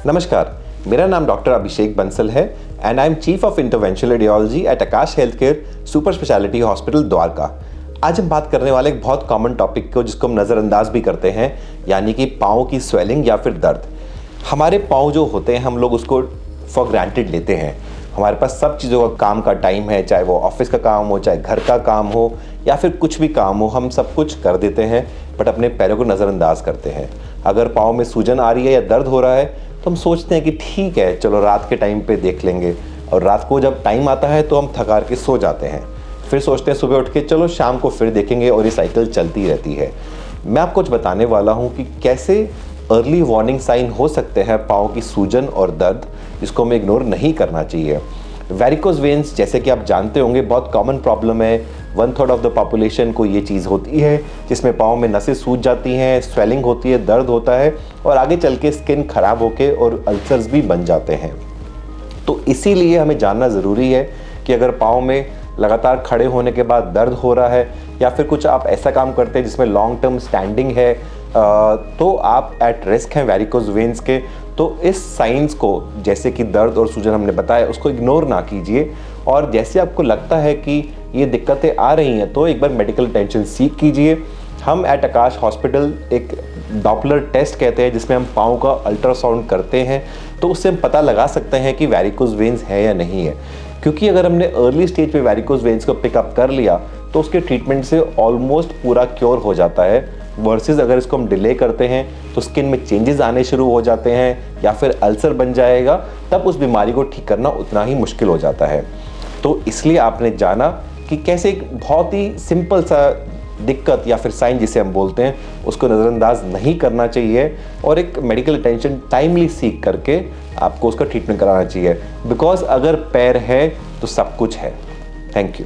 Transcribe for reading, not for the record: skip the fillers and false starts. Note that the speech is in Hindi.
नमस्कार, मेरा नाम डॉक्टर अभिषेक बंसल है and I am chief of interventional radiology at Akash health care super speciality hospital Dwarka. आज हम बात करने वाले एक बहुत कॉमन टॉपिक को जिसको हम नज़रअंदाज भी करते हैं, यानी कि पाँव की स्वेलिंग या फिर दर्द। हमारे पाँव जो होते हैं हम लोग उसको फॉर ग्रांटेड लेते हैं। हमारे पास सब चीज़ों का काम का टाइम है, चाहे वो ऑफिस का काम हो, चाहे घर का काम हो या फिर कुछ भी काम हो, हम सब कुछ कर देते हैं बट अपने पैरों को नज़रअंदाज करते हैं। अगर पाँव में सूजन आ रही है या दर्द हो रहा है तो हम सोचते हैं कि ठीक है, चलो रात के टाइम पे देख लेंगे, और रात को जब टाइम आता है तो हम थकार के सो जाते हैं। फिर सोचते हैं सुबह उठ के चलो शाम को फिर देखेंगे, और ये साइकिल चलती रहती है। मैं आपको कुछ बताने वाला हूँ कि कैसे अर्ली वार्निंग साइन हो सकते हैं पाँव की सूजन और दर्द, जिसको हमें इग्नोर नहीं करना चाहिए। वेरिकोज वेन्स जैसे कि आप जानते होंगे बहुत कॉमन प्रॉब्लम है। 1/3 ऑफ द पॉपुलेशन को ये चीज़ होती है जिसमें पाँव में नसें सूज जाती हैं, स्वेलिंग होती है, दर्द होता है और आगे चल के स्किन खराब होके और अल्सर्स भी बन जाते हैं। तो इसीलिए हमें जानना ज़रूरी है कि अगर पाँव में लगातार खड़े होने के बाद दर्द हो रहा है या फिर कुछ आप ऐसा काम करते हैं जिसमें लॉन्ग टर्म स्टैंडिंग है, तो आप एट रिस्क हैं वेरिकोज वेन्स के। तो इस साइंस को, जैसे कि दर्द और सूजन हमने बताया, उसको इग्नोर ना कीजिए। और जैसे आपको लगता है कि ये दिक्कतें आ रही हैं तो एक बार मेडिकल अटेंशन सीख कीजिए। हम एट आकाश हॉस्पिटल एक डॉपलर टेस्ट कहते हैं जिसमें हम पाँव का अल्ट्रासाउंड करते हैं, तो उससे हम पता लगा सकते हैं कि वेरिकोज वेन्स है या नहीं है। क्योंकि अगर हमने अर्ली स्टेज पे वेरिकोज वेन्स को पिकअप कर लिया तो उसके ट्रीटमेंट से ऑलमोस्ट पूरा क्योर हो जाता है, वर्सेस अगर इसको हम डिले करते हैं तो स्किन में चेंजेस आने शुरू हो जाते हैं या फिर अल्सर बन जाएगा, तब उस बीमारी को ठीक करना उतना ही मुश्किल हो जाता है। तो इसलिए आपने जाना कि कैसे एक बहुत ही सिंपल सा दिक्कत या फिर साइन जिसे हम बोलते हैं उसको नज़रअंदाज नहीं करना चाहिए, और एक मेडिकल अटेंशन टाइमली सीख करके आपको उसका ट्रीटमेंट कराना चाहिए। बिकॉज अगर पैर है तो सब कुछ है। Thank you.